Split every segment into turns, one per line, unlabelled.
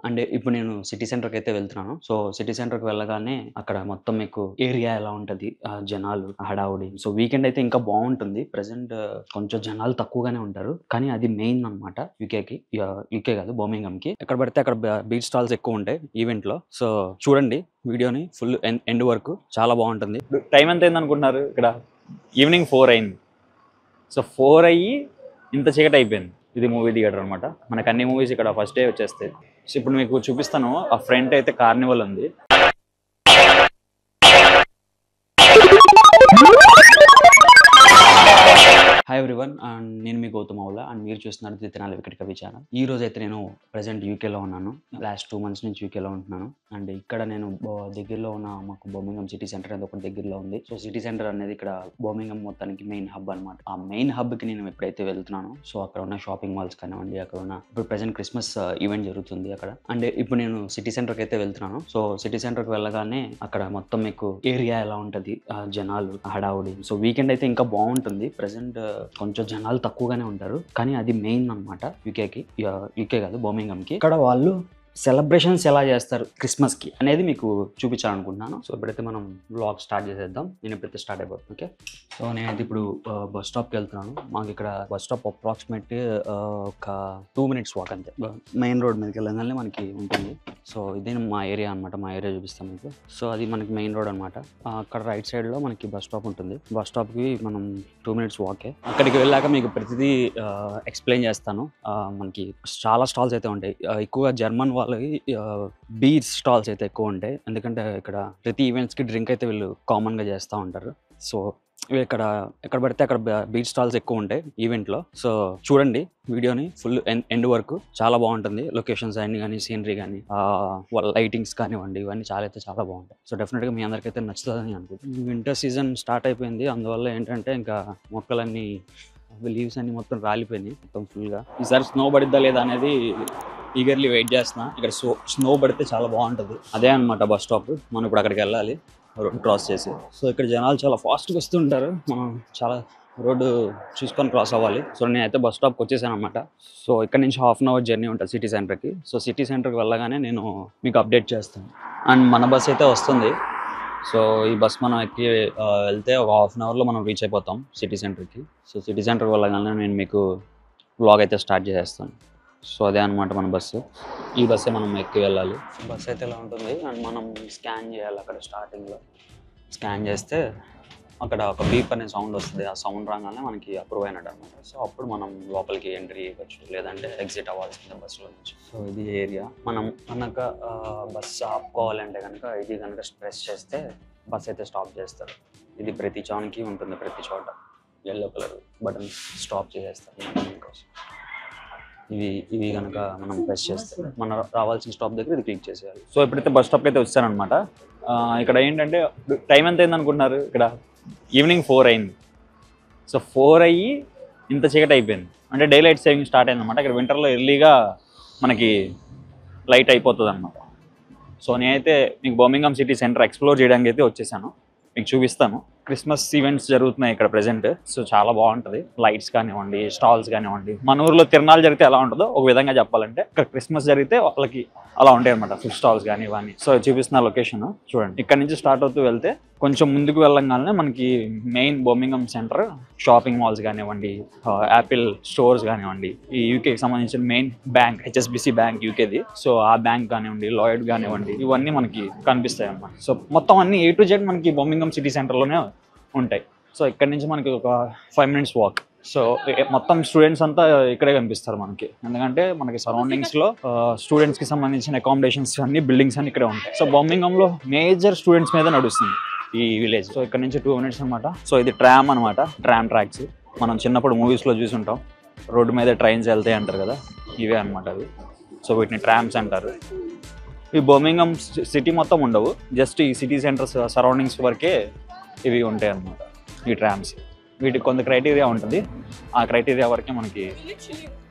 And ఇప్పుడు నేను city సెంటర్‌కైతే వెళ్తున్నాను. సో, సిటీ సెంటర్‌కి వెళ్ళగానే అక్కడ మొత్తం మీకు ఏరియా ఎలా ఉంటది, జనాలు, హడావుడి. సో, వీకెండ్ అయితే ఇంకా బావుంటుంది. ప్రెజెంట్ కొంచెం జనాలు తక్కువగానే ఉంటారు. కానీ అది మెయిన్ అనమాట యూకేకి. యూకే కాదు బర్మింగ్‌హామ్‌కి. ఎక్కడ పడితే అక్కడ బీచ్ స్టాల్స్ ఎక్కువుంటాయి ఈవెంట్‌లో. సో, చూడండి వీడియోని ఫుల్ ఎండ్ వరకు. చాలా బావుంటుంది.
టైం ఎంత అయిందనుకుంటున్నారు? ఇక్కడ ఈవినింగ్ 4 అయింది. సో 4 అయ్యి ఇంత చీకటి అయిపోయింది. ఇది మూవీ థియేటర్ అనమాట. మనకు అన్ని మూవీస్ ఇక్కడ ఫస్ట్ డే వచ్చేస్తాయి. సో ఇప్పుడు మీకు చూపిస్తాను. ఆ ఫ్రంట్ అయితే కార్నివల్ ఉంది.
హాయ్ ఎవ్రీవన్, అండ్ నేను మీ గౌతమ్ అవులా అండ్ మీరు చూస్తున్నారు ది తెనాలి వికెట్ కవి ఛానల్. ఈ రోజు అయితే నేను ప్రెజెంట్ యూకేలో ఉన్నాను. లాస్ట్ 2 months నుంచి యూకేలో ఉంటున్నాను. అండ్ ఇక్కడ నేను దగ్గరలో ఉన్న మాకు బర్మింగ్హామ్ సిటీ సెంటర్ అనేది ఒకటి దగ్గరలో ఉంది. సో సిటీ సెంటర్ అనేది ఇక్కడ బర్మింగ్హామ్ మొత్తానికి మెయిన్ హబ్ అనమాట. ఆ మెయిన్ హబ్కి నేను ఎప్పుడైతే వెళ్తున్నానో సో అక్కడ ఉన్న షాపింగ్ మాల్స్ కానివ్వండి, అక్కడ ఉన్న ఇప్పుడు ప్రెజెంట్ క్రిస్మస్ ఈవెంట్ జరుగుతుంది అక్కడ. అండ్ ఇప్పుడు నేను సిటీ సెంటర్కి అయితే వెళ్తున్నాను. సో సిటీ సెంటర్కి వెళ్ళగానే అక్కడ మొత్తం మీకు ఏరియా ఎలా ఉంటది, జనాలు, హడావుడి. సో వీకెండ్ అయితే ఇంకా బాగుంటుంది. ప్రెజెంట్ కొంచెం జనాలు తక్కువగానే ఉంటారు. కానీ అది మెయిన్ అనమాట యూకే కాదు బర్మింగ్హామ్‌కి. ఇక్కడ వాళ్ళు సెలబ్రేషన్స్ ఎలా చేస్తారు క్రిస్మస్కి అనేది మీకు చూపించాలనుకుంటున్నాను. సో ఇప్పుడైతే మనం వ్లాగ్ స్టార్ట్ చేసేద్దాం. నేను ఇప్పుడైతే స్టార్ట్ అయిపోతుంది. ఓకే, సో నేనైతే ఇప్పుడు బస్ స్టాప్కి వెళ్తున్నాను. మాకు ఇక్కడ బస్ స్టాప్ అప్రాక్సిమేట్ ఒక 2 minutes వాక్ అంతే. మెయిన్ రోడ్ మీదకి వెళ్ళగానే మనకి ఉంటుంది. సో ఇది మా ఏరియా అనమాట. మా ఏరియా చూపిస్తాం మీకు. సో అది మనకి మెయిన్ రోడ్ అనమాట. అక్కడ రైట్ సైడ్లో మనకి బస్ స్టాప్ ఉంటుంది. బస్ స్టాప్కి మనం 2 minutes వాకే. అక్కడికి వెళ్ళాక మీకు ప్రతిదీ ఎక్స్ప్లెయిన్ చేస్తాను. మనకి చాలా స్టాల్స్ అయితే ఉంటాయి. ఎక్కువగా జర్మన్ వాళ్ళకి బీర్ స్టాల్స్ అయితే ఎక్కువ ఉంటాయి. ఎందుకంటే ఇక్కడ ప్రతి ఈవెంట్స్కి డ్రింక్ అయితే వీళ్ళు కామన్గా చేస్తూ ఉంటారు. సో ఎక్కడ పడితే అక్కడ బీచ్ స్టాల్స్ ఎక్కువ ఉంటాయి ఈవెంట్లో. సో చూడండి వీడియోని ఫుల్ ఎండ్ వరకు. చాలా బాగుంటుంది. లొకేషన్స్ అన్ని కానీ, సీనరీ కానీ, వాళ్ళ లైటింగ్స్ కానివ్వండి, ఇవన్నీ చాలా బాగుంటాయి. సో డెఫినెట్గా మీ అందరికైతే నచ్చుతుందని అనుకుంటున్నాను. వింటర్ సీజన్ స్టార్ట్ అయిపోయింది. అందువల్ల ఏంటంటే ఇంకా మొక్కలన్నీ లీవ్స్ అన్ని మొత్తం రాలిపోయినాయి మొత్తం ఫుల్గా. ఈసారి స్నో పడిద్దా లేదా అనేది ఈగర్లీ వెయిట్ చేస్తున్నా. ఇక్కడ స్నో పడితే చాలా బాగుంటుంది. అదే అనమాట బస్ స్టాప్. మనం ఇప్పుడు అక్కడికి వెళ్ళాలి రోడ్ క్రాస్ చేసి. సో ఇక్కడ జనాలు చాలా ఫాస్ట్గా వస్తుంటారు. మనం చాలా రోడ్డు చూసుకొని క్రాస్ అవ్వాలి. సో నేనైతే బస్ స్టాప్కి వచ్చేసాను అనమాట. సో ఇక్కడ నుంచి 1/2 hour జర్నీ ఉంటుంది సిటీ సెంటర్కి. సో సిటీ సెంటర్కి వెళ్ళగానే నేను మీకు అప్డేట్ చేస్తాను. అండ్ మన బస్ అయితే వస్తుంది. సో ఈ బస్ మనం ఎక్కి వెళ్తే ఒక 1/2 hourలో మనం రీచ్ అయిపోతాం సిటీ సెంటర్కి. సో సిటీ సెంటర్కి వెళ్ళగానే నేను మీకు వ్లాగ్ అయితే స్టార్ట్ చేసేస్తాను. సో అదే అనమాట మన బస్సు. ఈ బస్సే మనం ఎక్కి వెళ్ళాలి. బస్ అయితే ఇలా ఉంటుంది. అండ్ మనం స్కాన్ చేయాలి. అక్కడ స్టార్టింగ్లో స్కాన్ చేస్తే అక్కడ ఒక బీప్ అనే సౌండ్ వస్తుంది. ఆ సౌండ్ రాగానే మనకి అప్రూవ్ అయినట్టు అనమాట. సో అప్పుడు మనం లోపలికి ఎంట్రీ ఇవ్వచ్చు, లేదంటే ఎగ్జిట్ అవ్వాల్సిందే బస్సులో నుంచి. సో ఇది ఏరియా. మనం కనుక బస్ ఆపుకోవాలంటే కనుక ఇది కనుక ప్రెస్ చేస్తే బస్ అయితే స్టాప్ చేస్తారు. ఇది ప్రతి చాన్కి ఉంటుంది. ప్రతి చోట ఎల్లో కలర్ బటన్ స్టాప్ చేసేస్తారు కోసం. ఇవి కనుక మనం ప్రెస్ చేస్తే మనం రావాల్సిన స్టాప్ దగ్గర ఇది క్లిక్ చేసేయాలి.
సో ఇప్పుడైతే బస్ స్టాప్కి అయితే వచ్చానమాట. ఇక్కడ ఏంటంటే టైం ఎంత అయింది అనుకుంటున్నారు? ఇక్కడ ఈవినింగ్ 4 అయింది. సో 4 అయ్యి ఇంత చీకటి అయిపోయింది. అంటే డే లైట్ సేవింగ్ స్టార్ట్ అయిందన్నమాట. ఇక్కడ వింటర్లో ఎర్లీగా మనకి లైట్ అయిపోతుంది అనమాట. సో నేనైతే మీకు బర్మింగ్హామ్ సిటీ సెంటర్ ఎక్స్ప్లోర్ చేయడానికి అయితే వచ్చేసాను. మీకు చూపిస్తాను. క్రిస్మస్ ఈవెంట్స్ జరుగుతున్నాయి ఇక్కడ ప్రెజెంట్. సో చాలా బాగుంటుంది. లైట్స్ కానివ్వండి, స్టాల్స్ కానివ్వండి. మన ఊర్లో తిరణాలు జరిగితే ఎలా ఉంటుందో ఒక విధంగా చెప్పాలంటే ఇక్కడ క్రిస్మస్ జరిగితే వాళ్ళకి అలా ఉంటాయి అనమాట. ఫుడ్ స్టాల్స్ కానీ ఇవన్నీ. సో చూపిస్తున్న లొకేషన్ చూడండి. ఇక్కడ నుంచి స్టార్ట్ అవుతూ వెళ్తే కొంచెం ముందుకు వెళ్ళగానే మనకి main Birmingham centre shopping malls కానివ్వండి, యాపిల్ స్టోర్స్ కానివ్వండి, ఈ యూకేకి సంబంధించిన మెయిన్ బ్యాంక్ హెచ్ఎస్బిసి బ్యాంక్ యూకేది. సో ఆ బ్యాంక్ కానివ్వండి, లాయిడ్ కానివ్వండి, ఇవన్నీ మనకి కనిపిస్తాయి అన్నమాట. సో మొత్తం అన్ని A to Z మనకి బర్మింగ్హామ్ సిటీ సెంటర్లోనే ఉంటాయి. సో ఇక్కడ నుంచి మనకి ఒక 5 minutes వాక్. సో మొత్తం స్టూడెంట్స్ అంతా ఇక్కడే కనిపిస్తారు మనకి. ఎందుకంటే మనకి సరౌండింగ్స్లో స్టూడెంట్స్కి సంబంధించిన అకామిడేషన్స్ అన్ని బిల్డింగ్స్ అన్ని ఇక్కడే ఉంటాయి. సో బర్మింగ్హామ్లో మేజర్ స్టూడెంట్స్ మీద నడుస్తుంది ఈ విలేజ్. సో ఇక్కడ నుంచి 2 minutes అనమాట. సో ఇది ట్రామ్ అనమాట. ట్రామ్ ట్రాక్స్ మనం చిన్నప్పుడు మూవీస్లో చూసి ఉంటాం. రోడ్డు మీద ట్రైన్స్ వెళ్తాయి అంటారు కదా, ఇవే అనమాట అవి. సో వీటిని ట్రామ్స్ అంటారు. ఈ బర్మింగ్హామ్ సిటీ మొత్తం ఉండవు, జస్ట్ ఈ సిటీ సెంటర్స్ సరౌండింగ్స్ వరకే ఇవి ఉంటాయి అన్నమాట ఈ ట్రామ్స్. వీటికి కొంత క్రైటీరియా ఉంటుంది. ఆ క్రైటీరియా వరకే మనకి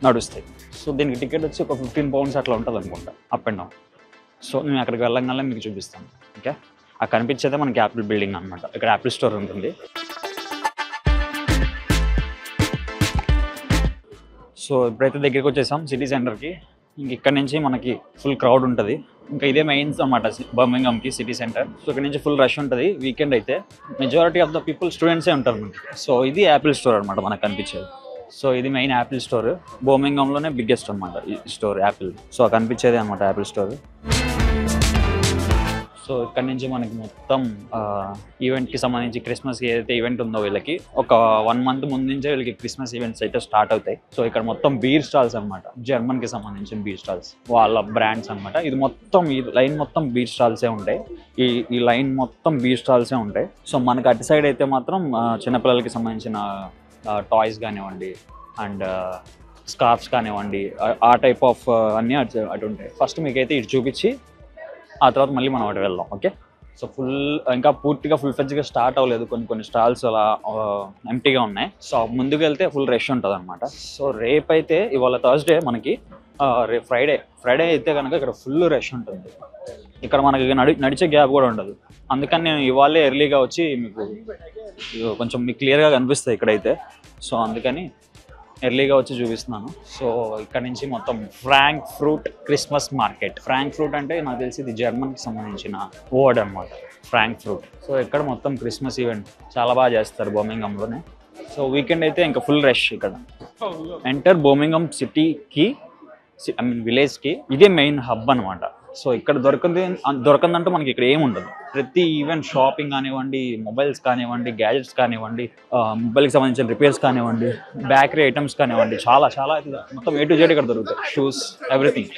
నడుస్తాయి. సో దీనికి టికెట్ వచ్చి ఒక 15 pounds అట్లా ఉంటుంది అనుకుంటా, అప్ అండ్ డౌన్. సో నేను అక్కడికి వెళ్ళగానే మీకు చూపిస్తాను. ఓకే, ఆ కనిపించేదే మనకి యాపిల్ బిల్డింగ్ అనమాట. ఇక్కడ యాపిల్ స్టోర్ ఉంటుంది. సో ఇప్పుడైతే దగ్గరికి వచ్చేసాం సిటీ సెంటర్కి. ఇంక ఇక్కడ నుంచి మనకి ఫుల్ క్రౌడ్ ఉంటుంది. ఇంకా ఇదే మెయిన్స్ అనమాట బర్మింగ్హామ్కి సిటీ సెంటర్. సో ఇక్కడ నుంచి ఫుల్ రష్ ఉంటుంది. వీకెండ్ అయితే మెజారిటీ ఆఫ్ ద పీపుల్ స్టూడెంట్సే ఉంటారు మనకి. సో ఇది యాపిల్ స్టోర్ అనమాట మనకు కనిపించేది. సో ఇది మెయిన్ యాపిల్ స్టోర్, బర్మింగ్హామ్లోనే బిగ్గెస్ట్ అనమాట ఈ స్టోర్ యాపిల్. సో కనిపించేది అనమాట యాపిల్ స్టోర్. సో ఇక్కడ నుంచి మనకి మొత్తం ఈవెంట్కి సంబంధించి క్రిస్మస్కి ఏదైతే ఈవెంట్ ఉందో వీళ్ళకి ఒక 1 month ముందు నుంచే వీళ్ళకి క్రిస్మస్ ఈవెంట్స్ అయితే స్టార్ట్ అవుతాయి. సో ఇక్కడ మొత్తం బీర్ స్టాల్స్ అనమాట, జర్మన్కి సంబంధించిన బీర్ స్టాల్స్, వాళ్ళ బ్రాండ్స్ అనమాట. ఇది మొత్తం ఈ లైన్ మొత్తం బీర్ స్టాల్సే ఉంటాయి. ఈ లైన్ మొత్తం బీర్ స్టాల్సే ఉంటాయి. సో మనకి అటు సైడ్ అయితే మాత్రం చిన్నపిల్లలకి సంబంధించిన టాయ్స్ కానివ్వండి అండ్ స్కార్ఫ్స్ కానివ్వండి, ఆ టైప్ ఆఫ్ అన్నీ అటు ఉంటాయి. ఫస్ట్ మీకైతే ఇటు చూపించి ఆ తర్వాత మళ్ళీ మనం అటు వెళ్దాం. ఓకే, సో ఇంకా పూర్తిగా ఫుల్ ఫ్లెడ్జ్గా స్టార్ట్ అవ్వలేదు, కొన్ని స్టాల్స్ అలా ఎంటీగా ఉన్నాయి. సో ముందుకు వెళ్తే ఫుల్ రష్ ఉంటుంది అనమాట. సో రేపైతే ఇవాళ థర్స్డే మనకి, రేపు ఫ్రైడే అయితే కనుక ఇక్కడ ఫుల్ రష్ ఉంటుంది. ఇక్కడ మనకి నడిచే గ్యాప్ కూడా ఉండదు. అందుకని నేను ఇవాళే ఎర్లీగా వచ్చి మీకు కొంచెం మీకు క్లియర్గా కనిపిస్తాయి ఇక్కడైతే. సో అందుకని ఎర్లీగా వచ్చి చూపిస్తున్నాను. సో ఇక్కడ నుంచి మొత్తం ఫ్రాంక్ఫ్రూట్ క్రిస్మస్ మార్కెట్. ఫ్రాంక్ఫ్రూట్ అంటే నాకు తెలిసి ఇది జర్మన్కి సంబంధించిన వర్డ్ అనమాట, ఫ్రాంక్ఫ్రూట్. సో ఇక్కడ మొత్తం క్రిస్మస్ ఈవెంట్ చాలా బాగా చేస్తారు బర్మింగ్హామ్లోనే. సో వీకెండ్ అయితే ఇంకా ఫుల్ రష్ ఇక్కడ. ఎంటర్ బర్మింగ్హామ్ సిటీకి, ఐ మీన్ విలేజ్కి ఇదే మెయిన్ హబ్ అనమాట. సో ఇక్కడ దొరకందంటూ మనకి ఇక్కడ ఏమి ఉండదు. ప్రతి ఈవెంట్ షాపింగ్ కానివ్వండి, మొబైల్స్ కానివ్వండి, గ్యాజెట్స్ కానివ్వండి, మొబైల్కి సంబంధించిన రిపేర్స్ కానివ్వండి, బేకరీ ఐటమ్స్ కానివ్వండి, చాలా మొత్తం A to Z ఇక్కడ దొరుకుతాయి. Shoes, everything.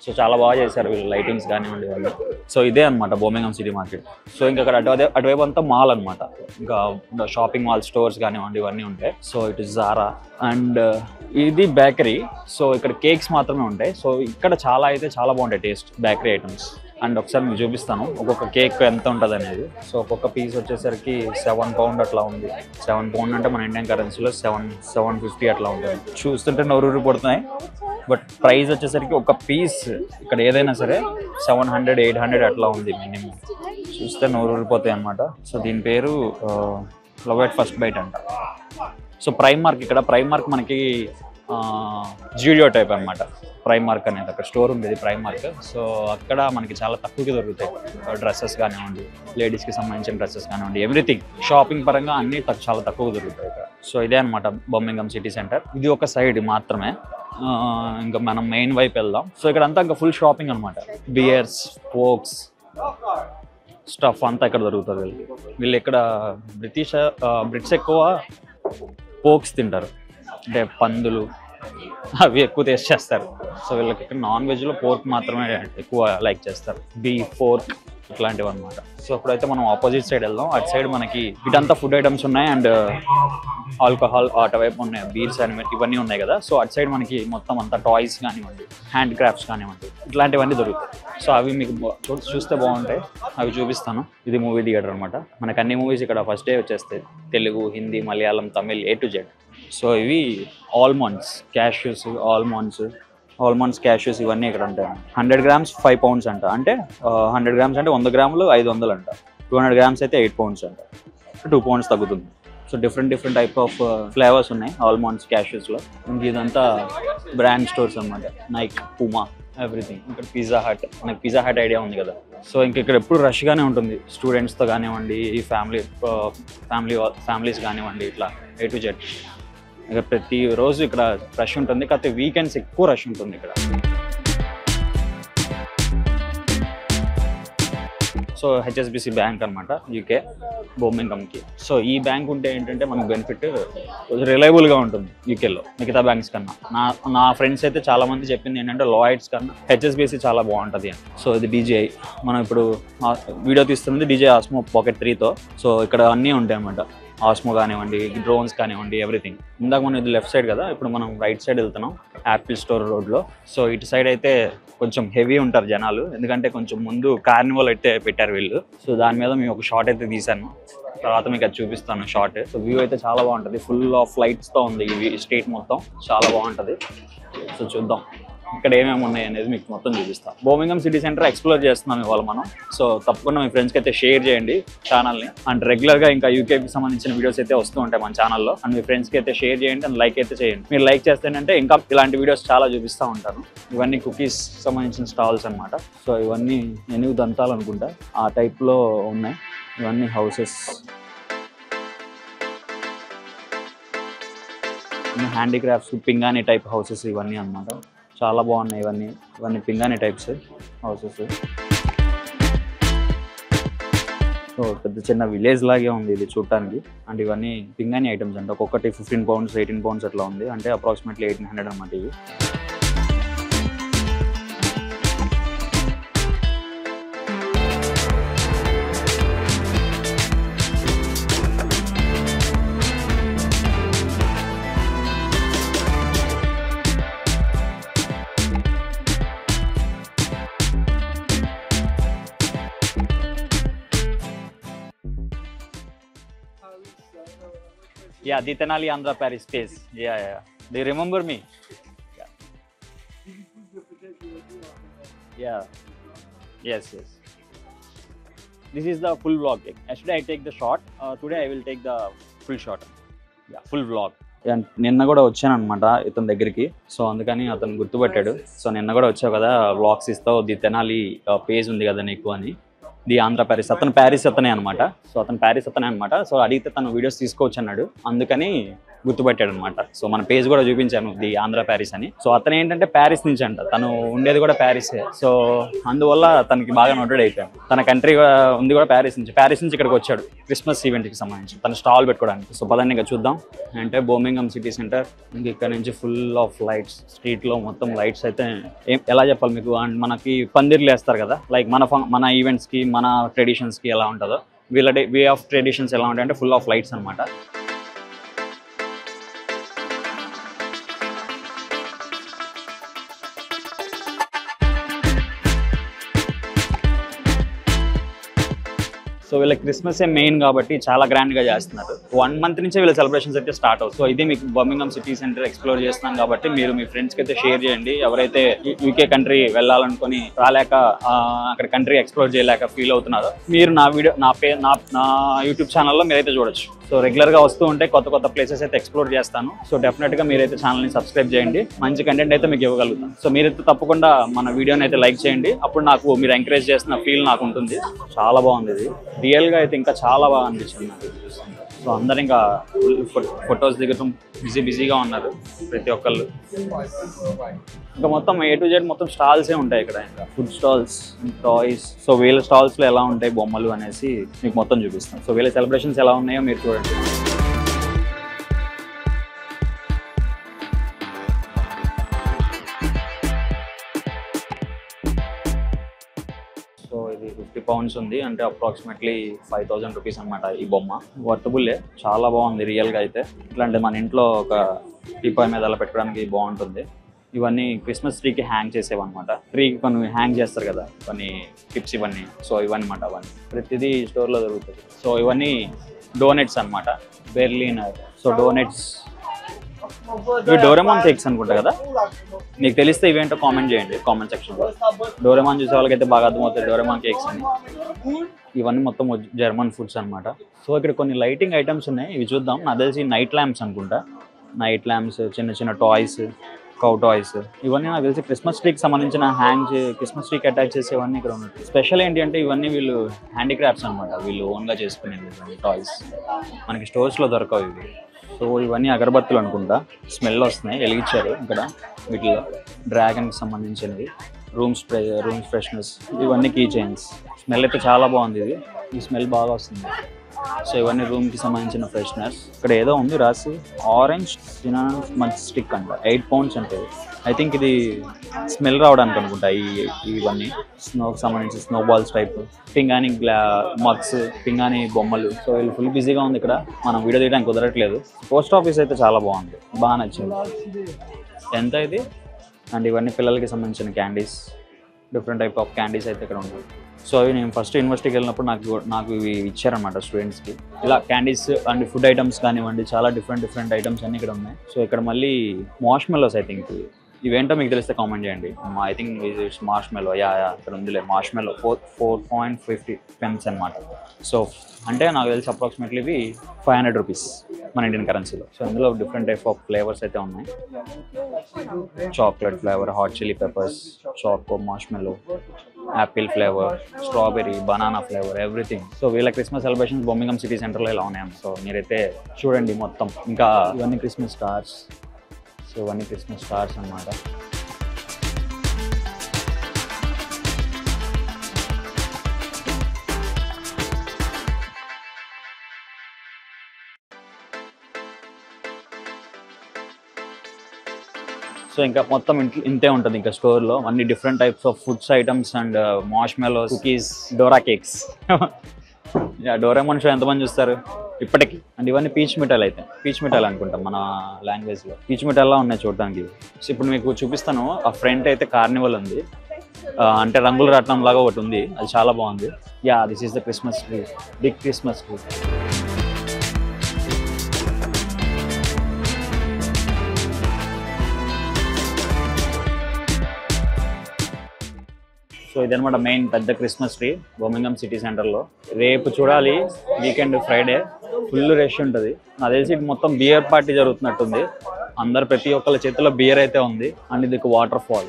సో చాలా బాగా చేశారు వీళ్ళు, లైటింగ్స్ కానివ్వండి వాళ్ళు. సో ఇదే అనమాట బర్మింగ్హామ్ సిటీ మార్కెట్. సో ఇంకా అక్కడ అటువైపు అంతా మాల్ అనమాట, ఇంకా షాపింగ్ మాల్, స్టోర్స్ కానివ్వండి ఇవన్నీ ఉంటాయి. So it is Zara and ఇది బేకరీ. సో ఇక్కడ కేక్స్ మాత్రమే ఉంటాయి. సో ఇక్కడ చాలా బాగుంటాయి టేస్ట్ బేకరీ ఐటమ్స్. అండ్ ఒకసారి మీకు చూపిస్తాను ఒక్కొక్క కేక్ ఎంత ఉంటుంది అనేది. సో ఒక్కొక్క పీస్ వచ్చేసరికి £7 అట్లా ఉంది. £7 అంటే మన ఇండియన్ కరెన్సీలో 750 అట్లా ఉంటుంది. చూస్తుంటే నోరూరి పడుతున్నాయి. బట్ ప్రైస్ వచ్చేసరికి ఒక పీస్ ఇక్కడ ఏదైనా సరే 700, 800 అట్లా ఉంది మినిమం. చూస్తే నోరూరిపోతాయి అనమాట. సో దీని పేరు లవ్ ఎట్ ఫస్ట్ బైట్ అంట. సో ప్రైమార్క్, ఇక్కడ ప్రైమార్క్ మనకి జూడియో టైప్ అనమాట. ప్రైమార్క్ అనేది అక్కడ స్టోర్ ఉండేది ప్రైమార్క్. సో అక్కడ మనకి చాలా తక్కువకి దొరుకుతాయి డ్రెస్సెస్ కానివ్వండి, లేడీస్కి సంబంధించిన డ్రెస్సెస్ కానివ్వండి, ఎవ్రీథింగ్ షాపింగ్ పరంగా అన్నీ చాలా తక్కువగా దొరుకుతాయి ఇక్కడ. సో ఇదే అనమాట బర్మింగ్హామ్ సిటీ సెంటర్. ఇది ఒక సైడ్ మాత్రమే. ఇంకా మనం మెయిన్ వైపు వెళ్దాం. సో ఇక్కడ అంతా ఇంకా ఫుల్ షాపింగ్ అనమాట. బియర్స్, ఫోక్స్, స్టఫ్ అంతా ఇక్కడ దొరుకుతుంది వీళ్ళు ఇక్కడ బ్రిట్స్ ఎక్కువ పోక్స్ తింటారు, అంటే పందులు అవి ఎక్కువ టేస్ట్ చేస్తారు. సో వీళ్ళకి ఇక్కడ నాన్ వెజ్లో పోర్క్ మాత్రమే ఎక్కువ లైక్ చేస్తారు, బీఫ్, పోర్క్ ఇట్లాంటివి అనమాట. సో ఇప్పుడైతే మనం ఆపోజిట్ సైడ్ వెళ్దాం. అటు సైడ్ మనకి ఇటంతా ఫుడ్ ఐటమ్స్ ఉన్నాయి అండ్ ఆల్కహాల్ అటువైపు ఉన్నాయి, బీర్స్ అని ఇవన్నీ ఉన్నాయి కదా. సో అటు సైడ్ మనకి మొత్తం అంతా టాయ్స్ కానివ్వండి, హ్యాండ్ క్రాఫ్ట్స్ కానివ్వండి, ఇట్లాంటివన్నీ దొరుకుతాయి. సో అవి మీకు చూస్తే బాగుంటాయి, అవి చూపిస్తాను. ఇది మూవీ థియేటర్ అనమాట. మనకు అన్ని మూవీస్ ఇక్కడ ఫస్ట్ డే వచ్చేస్తాయి, Telugu, Hindi, Malayalam, Tamil, A to Z. So ఇవి ఆల్మండ్స్, క్యాష్యూస్, ఆల్మండ్స్ క్యాష్యూస్ ఇవన్నీ ఇక్కడ ఉంటాయి. 100 grams £5 అంట. అంటే 100 grams అంటే 100 grams 500 అంట. 200 grams అయితే £8 అంట. £2 తగ్గుతుంది. So different type of flavours ఉన్నాయి ఆల్మండ్స్, క్యాష్యూస్లో. ఇంక ఇదంతా బ్రాండ్ స్టోర్స్ అనమాట, నైక్, పూమా, ఎవ్రీథింగ్. ఇక్కడ పిజ్జా హట్, మనకి పిజ్జా హట్ ఐడియా ఉంది కదా. సో ఇంక ఇక్కడ ఎప్పుడు రష్గానే ఉంటుంది, స్టూడెంట్స్తో కానివ్వండి, ఈ ఫ్యామిలీస్ కానివ్వండి, ఇట్లా A to Z. ఇక ప్రతిరోజు ఇక్కడ రష్ ఉంటుంది, కాకపోతే వీకెండ్స్ ఎక్కువ రష్ ఉంటుంది ఇక్కడ. సో HSBC బ్యాంక్ అనమాట, యూకే బర్మింగ్హామ్కి. సో ఈ బ్యాంక్ ఉంటే ఏంటంటే మనకు బెనిఫిట్, రిలయబుల్గా ఉంటుంది యూకేలో మిగతా బ్యాంక్స్ కన్నా. నా ఫ్రెండ్స్ అయితే చాలామంది చెప్పింది ఏంటంటే లాయిడ్స్ కన్నా HSBC చాలా బాగుంటుంది అని. సో ఇది DJI, మనం ఇప్పుడు వీడియో తీస్తున్నది DJI Osmo Pocket 3తో. సో ఇక్కడ అన్నీ ఉంటాయి అన్నమాట, ఆస్మో కానివ్వండి, డ్రోన్స్ కానివ్వండి, ఎవ్రీథింగ్. ఇందాక మనం ఇది లెఫ్ట్ సైడ్ కదా, ఇప్పుడు మనం రైట్ సైడ్ వెళ్తున్నాం యాపిల్ స్టోర్ రోడ్లో. సో ఇటు సైడ్ అయితే కొంచెం హెవీ ఉంటారు జనాలు, ఎందుకంటే కొంచెం ముందు కార్నివల్ అయితే పెట్టారు వీళ్ళు. సో దాని మీద మేము ఒక షాట్ అయితే తీశాను, తర్వాత మీకు అది చూపిస్తాను షాట్. సో వ్యూ అయితే చాలా బాగుంటుంది, ఫుల్ ఆఫ్ లైట్స్తో ఉంది ఈ స్ట్రీట్ మొత్తం, చాలా బాగుంటుంది. సో చూద్దాం ఇక్కడ ఏమేమి ఉన్నాయి అనేది మీకు మొత్తం చూపిస్తాం. బర్మింఘమ్ సిటీ సెంటర్ ఎక్స్ప్లోర్ చేస్తున్నాం ఇవాళ మనం. సో తప్పకుండా మీ ఫ్రెండ్స్కి అయితే షేర్ చేయండి ఛానల్ని. అండ్ రెగ్యులర్గా ఇంకా యూకేకి సంబంధించిన వీడియోస్ అయితే వస్తూ ఉంటాయి మన ఛానల్లో. అండ్ మీ ఫ్రెండ్స్కి అయితే షేర్ చేయండి అండ్ లైక్ అయితే చేయండి. మీరు లైక్ చేస్తేనంటే ఇంకా ఇలాంటి వీడియోస్ చాలా చూపిస్తూ ఉంటాను. ఇవన్నీ కుకీస్ సంబంధించిన స్టాల్స్ అనమాట. సో ఇవన్నీ ఎనిమిది దంతాలు అనుకుంటా ఆ టైప్లో ఉన్నాయి. ఇవన్నీ హౌసెస్, హ్యాండీక్రాఫ్ట్స్, పింగాణి టైప్ హౌసెస్ ఇవన్నీ అన్నమాట. చాలా బాగున్నాయి ఇవన్నీ పింగాణి టైప్స్ హౌసెస్. సో పెద్ద చిన్న విలేజ్ లాగే ఉంది ఇది చూడటానికి. అండ్ ఇవన్నీ పింగాణి ఐటమ్స్ అంటే ఒక్కొక్కటి 15 pounds 18 pounds అట్లా ఉంది. అంటే అప్రాక్సిమేట్లీ 1800 అన్నమాట ఇవి. Yeah, the Tenali Andhra Paris space. Yeah. Do you remember me? Yeah. Yes. This is the full vlog. Yesterday I take the short. Today I will take the full shot. Yeah, full vlog. నిన్న కూడా వచ్చాను అనమాట ఇతని దగ్గరికి. So అందుకని అతను గుర్తుపట్టాడు. So నిన్న కూడా వచ్చావు కదా వ్లాగ్స్ ఇస్తావు, ది తెనాలి పేజ్ ఉంది కదా నీకు అని. ది ఆంధ్ర ప్యారిస్, అతను ప్యారిస్ అతనే అనమాట. సో అతను ప్యారిస్ అతనే అనమాట. సో అడిగితే తను వీడియోస్ తీసుకోవచ్చు అన్నాడు, అందుకని గుర్తుపెట్టాడు అనమాట. సో మన పేజ్ కూడా చూపించాను, ది ఆంధ్ర ప్యారిస్ అని. సో అతను ఏంటంటే ప్యారిస్ నుంచి అంట, తను ఉండేది కూడా ప్యారిసే. సో అందువల్ల తనకి బాగా నోటెడ్ అయిపోయాడు. తన కంట్రీ ఉంది కూడా ప్యారిస్ నుంచి ఇక్కడికి వచ్చాడు క్రిస్మస్ ఈవెంట్కి సంబంధించి తన స్టాల్ పెట్టుకోవడానికి. సో పదండి ఇంకా చూద్దాం. అంటే బర్మింఘమ్ సిటీ సెంటర్. ఇంక ఇక్కడ నుంచి ఫుల్ ఆఫ్ లైట్స్, స్ట్రీట్లో మొత్తం లైట్స్ అయితే ఎలా చెప్పాలి మీకు. అండ్ మనకి పందిర్లు వేస్తారు కదా, లైక్ మన ఈవెంట్స్కి మన ట్రెడిషన్స్కి ఎలా ఉంటుందో వీళ్ళ వే ఆఫ్ ట్రెడిషన్స్ ఎలా ఉంటాయంటే ఫుల్ ఆఫ్ లైట్స్ అనమాట. సో వీళ్ళ క్రిస్మస్ మెయిన్ కాబట్టి చాలా గ్రాండ్గా చేస్తున్నారు. 1 month నుంచే వీళ్ళ సెలబ్రేషన్స్ అయితే స్టార్ట్ అవుతుంది. సో ఇది మీకు బర్మింఘమ్ సిటీ సెంటర్ ఎక్స్ప్లోర్ చేస్తున్నాం కాబట్టి మీరు మీ ఫ్రెండ్స్కి అయితే షేర్ చేయండి. ఎవరైతే యూకే కంట్రీ వెళ్ళాలనుకొని రాలేక అక్కడ కంట్రీ ఎక్స్ప్లోర్ చేయలేక ఫీల్ అవుతున్నారో మీరు నా వీడియో నా యూట్యూబ్ ఛానల్లో మీరైతే చూడొచ్చు. సో రెగ్యులర్గా వస్తూ ఉంటే కొత్త ప్లేసెస్ అయితే ఎక్స్ప్లోర్ చేస్తాను. సో డెఫినెట్గా మీరైతే ఛానల్ని సబ్స్క్రైబ్ చేయండి, మంచి కంటెంట్ అయితే మీకు ఇవ్వగలుగుతాను. సో మీరైతే తప్పకుండా మన వీడియోని అయితే లైక్ చేయండి, అప్పుడు నాకు మీరు ఎంకరేజ్ చేస్తున్న ఫీల్ నాకు ఉంటుంది. చాలా బాగుంది ఇది, రియల్గా అయితే ఇంకా చాలా బాగా అనిపించింది నాకు. సో అందరు ఇంకా ఫొటోస్ దిగటం బిజీగా ఉన్నారు ప్రతి ఒక్కళ్ళు. ఇంకా మొత్తం A to Z మొత్తం స్టాల్సే ఉంటాయి ఇక్కడ. ఇంకా ఫుడ్ స్టాల్స్, టాయ్స్. సో వీళ్ళ స్టాల్స్లో ఎలా ఉంటాయి బొమ్మలు అనేసి మీకు మొత్తం చూపిస్తాను. సో వీళ్ళ సెలబ్రేషన్స్ ఎలా ఉన్నాయో మీరు చూడండి. సో ఇది 50 pounds ఉంది, అంటే అప్రాక్సిమేట్లీ 5000 రూపీస్ అనమాట. ఈ బొమ్మ వర్తబుల్లే, చాలా బాగుంది రియల్గా అయితే. ఇట్లాంటి మన ఇంట్లో ఒక టీపాయ్ మీద అలా పెట్టుకోవడానికి బాగుంటుంది. ఇవన్నీ క్రిస్మస్ ట్రీకి హ్యాంగ్ చేసేవన్నమాట. ట్రీకి కొన్ని హ్యాంగ్ చేస్తారు కదా కొన్ని టిప్స్ ఇవన్నీ. సో ఇవన్నమాట, అవన్నీ ప్రతిదీ స్టోర్లో దొరుకుతుంది. సో ఇవన్నీ డోనెట్స్ అనమాట, బెర్లినర్. సో డోనెట్స్, ఇవి డోరెమాన్ కేక్స్ అనుకుంటా కదా. నీకు తెలిస్తే ఇవేంటో కామెంట్ చేయండి కామెంట్ సెక్షన్లో. డోరెమాన్ చూసే వాళ్ళకైతే బాగా అర్థమవుతుంది డోరెమాన్ కేక్స్ అని. ఇవన్నీ మొత్తం జర్మన్ ఫుడ్స్ అనమాట. సో ఇక్కడ కొన్ని లైటింగ్ ఐటమ్స్ ఉన్నాయి, ఇవి చూద్దాం. నాకు తెలిసి నైట్ ల్యాంప్స్ అనుకుంటా. నైట్ ల్యాంప్స్, చిన్న టాయ్స్, కౌ టాయ్స్. ఇవన్నీ నాకు తెలిసి క్రిస్మస్ ట్రీకి సంబంధించిన క్రిస్మస్ ట్రీకి అటాచ్ చేసేవన్నీ ఇక్కడ ఉన్నాయి. స్పెషల్ ఏంటి అంటే ఇవన్నీ వీళ్ళు హ్యాండీక్రాఫ్ట్స్ అనమాట, వీళ్ళు ఓన్గా చేసుకునేవి టాయ్స్. మనకి స్టోర్స్లో దొరకవు ఇవి. సో ఇవన్నీ అగరబత్తులు అనుకుంటా, స్మెల్ వస్తున్నాయి, వెలిగించారు ఇక్కడ. వీటిలో డ్రాగన్కి సంబంధించినవి, రూమ్ ఫ్రెష్నెస్. ఇవన్నీ కీ చైన్స్. స్మెల్ అయితే చాలా బాగుంది ఇది, ఈ స్మెల్ బాగా వస్తుంది. సో ఇవన్నీ రూమ్కి సంబంధించిన ఫ్రెష్నర్స్. ఇక్కడ ఏదో ఉంది రాసి, ఆరెంజ్ సినాన్ మంచి స్టిక్ అంట, 8 pounds అంటే. ఐ థింక్ ఇది స్మెల్ రావడానికి అనుకుంటా. ఇవన్నీ స్నోకి సంబంధించి స్నో బాల్స్ టైప్, పింగాణి మగ్స్, పింగాణి బొమ్మలు. సో వీళ్ళు ఫుల్ బిజీగా ఉంది ఇక్కడ, మనం వీడియో తీయడానికి కుదరట్లేదు. పోస్ట్ ఆఫీస్ అయితే చాలా బాగుంది, బాగా నచ్చింది. ఎంత ఇది? అండ్ ఇవన్నీ పిల్లలకి సంబంధించిన candies, different type of candies అయితే ఇక్కడ ఉన్నాయి. సో అవి నేను ఫస్ట్ యూనివర్సిటీకి వెళ్ళినప్పుడు నాకు ఇవి ఇచ్చారనమాట స్టూడెంట్స్కి. ఇలా క్యాండీస్ అండ్ ఫుడ్ ఐటమ్స్ కానివ్వండి, చాలా డిఫరెంట్ ఐటమ్స్ అన్నీ ఇక్కడ ఉన్నాయి. సో ఇక్కడ మళ్ళీ మార్ష్మెల్లోస్ ఐ థింక్ ఇవేంటో మీకు తెలిస్తే కామెంట్ చేయండి. I think it's marshmallow. Yeah ఇక్కడ ఉందిలే మార్ష్మెలో 4.50 pence అనమాట. సో అంటే నాకు తెలిసి అప్రాక్సిమేట్లీ ఇవి 500 రూపీస్ మన ఇండియన్ కరెన్సీలో. సో ఇందులో డిఫరెంట్ టైప్ ఆఫ్ ఫ్లేవర్స్ అయితే ఉన్నాయి. Chocolate flavour, hot chilli peppers, choco, marshmallow, apple flavour, strawberry, banana flavour, everything. So వీళ్ళ క్రిస్మస్ సెలబ్రేషన్స్ బర్మింగ్హామ్ సిటీ సెంటర్లో ఇలా ఉన్నాయి. సో మీరైతే చూడండి మొత్తం. ఇంకా ఇవన్నీ క్రిస్మస్ స్టార్స్. సో ఇవన్నీ క్రిస్మస్ స్టార్స్ అన్నమాట. సో ఇంకా మొత్తం ఇంతే ఉంటుంది ఇంకా స్టోర్లో. అన్ని different types of foods items and marshmallows, cookies, Dora cakes. Doraemon show ఎంతమంది చూస్తారు ఇప్పటికి? అండ్ ఇవన్నీ పీచ్ మిఠాయిలు అయితే, పీచ్ మిఠాయిలు అనుకుంటాం మన లాంగ్వేజ్లో. పీచ్ మిఠాయిలా ఉన్నాయి చూడటానికి. సో ఇప్పుడు మీకు చూపిస్తాను. ఆ ఫ్రంట్ అయితే కార్నివల్ ఉంది, అంటే రంగుల రాట్నం లాగా ఒకటి ఉంది, అది చాలా బాగుంది. Yeah, this is the Christmas tree, big Christmas tree. So ఇదనమాట మెయిన్ పెద్ద క్రిస్మస్ ట్రీ బర్మింగ్హామ్ సిటీ సెంటర్లో. రేపు చూడాలి, వీకెండ్ ఫ్రైడే, ఫుల్ రష్ ఉంటుంది. నాకు తెలిసి మొత్తం బియర్ పార్టీ జరుగుతున్నట్టుంది. అందరు ప్రతి ఒక్కళ్ళ చేతిలో బియర్ అయితే ఉంది. అండ్ ఇది ఒక water fall.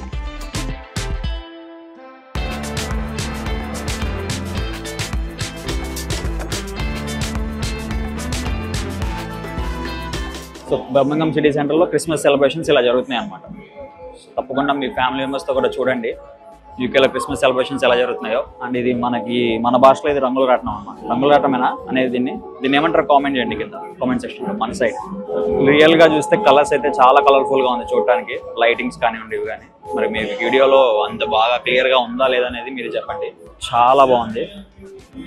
So Birmingham city సెంటర్లో క్రిస్మస్ సెలబ్రేషన్స్ ఇలా జరుగుతున్నాయి అన్నమాట. తప్పకుండా మీ ఫ్యామిలీ మెంబర్స్తో కూడా చూడండి యూకేలో క్రిస్మస్ సెలబ్రేషన్స్ ఎలా జరుగుతున్నాయో. అండ్ ఇది మన భాషలో ఇది రంగుల రాట్నం అన్నమాట. రంగుల రాట్నమేనా అనేది దీన్ని ఏమంటారు కామెంట్ చేయండి కింద కామెంట్ సెక్షన్లో. మన సైడ్ రియల్గా చూస్తే కలర్స్ అయితే చాలా కలర్ఫుల్గా ఉంది చూడటానికి, లైటింగ్స్ కానివ్వండి ఇవి కానీ. మరి మీ వీడియోలో అంత బాగా క్లియర్గా ఉందా లేదనేది మీరు చెప్పండి. చాలా బాగుంది.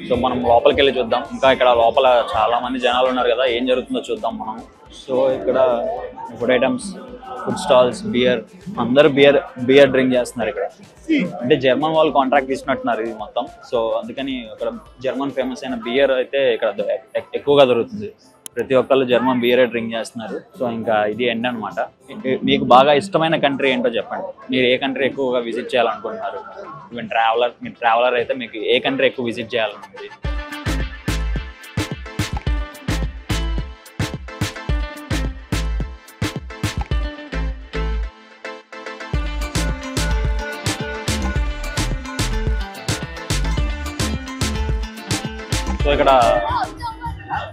సో మనం లోపలికి వెళ్ళి చూద్దాం. ఇంకా ఇక్కడ లోపల చాలా మంది జనాలు ఉన్నారు కదా, ఏం జరుగుతుందో చూద్దాం మనం. సో ఇక్కడ food items, food stalls, beer, అందరూ బియర్ డ్రింక్ చేస్తున్నారు ఇక్కడ. అంటే జర్మన్ వాళ్ళు కాంట్రాక్ట్ తీసుకున్నట్టున్నారు ఇది మొత్తం. సో అందుకని ఇక్కడ జర్మన్ ఫేమస్ అయిన బియర్ అయితే ఇక్కడ ఎక్కువగా దొరుకుతుంది. ప్రతి ఒక్కళ్ళు జర్మన్ బియరే డ్రింక్ చేస్తున్నారు. సో ఇంకా ఇది ఎండ్ అనమాట. మీకు బాగా ఇష్టమైన కంట్రీ ఏంటో చెప్పండి. మీరు ఏ కంట్రీ ఎక్కువగా విజిట్ చేయాలనుకుంటున్నారు? ఈవెన్ మీరు ట్రావెలర్ అయితే మీకు ఏ కంట్రీ ఎక్కువ విజిట్ చేయాలనుకుంటుంది? సో ఇక్కడ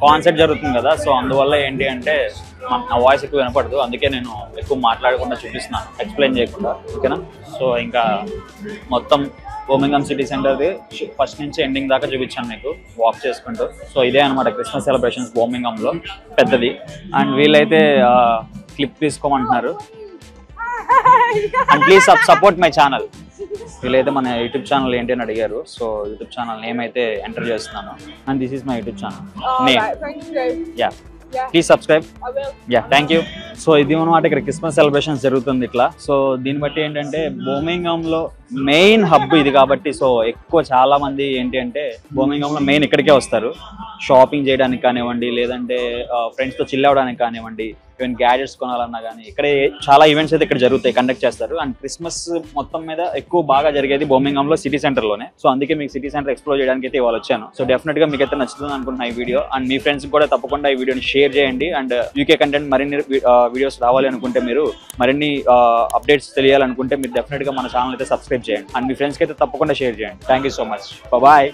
కాన్సర్ట్ జరుగుతుంది కదా, సో అందువల్ల ఏంటి అంటే నా వాయిస్ ఎక్కువ వినపడదు. అందుకే నేను ఎక్కువ మాట్లాడకుండా చూపిస్తున్నాను, ఎక్స్ప్లెయిన్ చేయకుండా. ఓకేనా? సో ఇంకా మొత్తం బర్మింగ్హామ్ సిటీ సెంటర్ది ఫస్ట్ నుంచి ఎండింగ్ దాకా చూపించాను మీకు వాక్ చేసుకుంటూ. సో ఇదే అనమాట క్రిస్మస్ సెలబ్రేషన్స్ బర్మింగ్హామ్లో పెద్దది. అండ్ వీళ్ళైతే క్లిప్ తీసుకోమంటున్నారు. And please support my channel. వీళ్ళైతే మన యూట్యూబ్ ఛానల్ ఏంటి అని అడిగారు. సో యూట్యూబ్ ఛానల్ నేమ్ అయితే ఎంటర్ చేస్తున్నాను. And this is my YouTube channel name. Yeah, please subscribe. Yeah, thank you. So ఇది అనమాట ఇక్కడ క్రిస్మస్ సెలబ్రేషన్స్ జరుగుతుంది ఇట్లా. సో దీన్ని బట్టి ఏంటంటే బర్మింగ్హామ్లో మెయిన్ హబ్ ఇది కాబట్టి, సో ఎక్కువ చాలా మంది ఏంటి అంటే బర్మింగ్హామ్లో మెయిన్ ఇక్కడికే వస్తారు షాపింగ్ చేయడానికి కానివ్వండి, లేదంటే ఫ్రెండ్స్తో చిల్ అవ్వడానికి కానివ్వండి, ఈవెన్ గ్యాజెట్స్ కొనాలన్నా కానీ ఇక్కడే చాలా ఈవెంట్స్ అయితే ఇక్కడ జరుగుతాయి, కండక్ట్ చేస్తారు. అండ్ క్రిస్మస్ మొత్తం మీద ఎక్కువ బాగా జరిగేది బర్మింగ్హామ్లో సిటీ సెంటర్లోనే. సో అందుకే మీకు సిటీ సెంటర్ ఎక్స్ప్లోర్ చేయడానికి అయితే ఇవాళ వచ్చాను. సో డెఫినెట్గా మీకు అయితే నచ్చుతుంది అనుకుంటున్నా ఈ వీడియో. అండ్ మీ ఫ్రెండ్స్ కూడా తప్పకుండా ఈ వీడియోని షేర్ చేయండి. అండ్ యూకే కంటెంట్ మరిన్ని వీడియోస్ రావాలి అనుకుంటే, మీరు మరిన్ని అప్డేట్స్ తెలియాలనుకుంటే మీరు డెఫినెట్గా మన ఛానల్ అయితే సబ్స్క్రైబ్ చేయండి. అండ్ మీ ఫ్రెండ్స్కి అయితే తప్పకుండా షేర్ చేయండి. Thank you so much. Bye.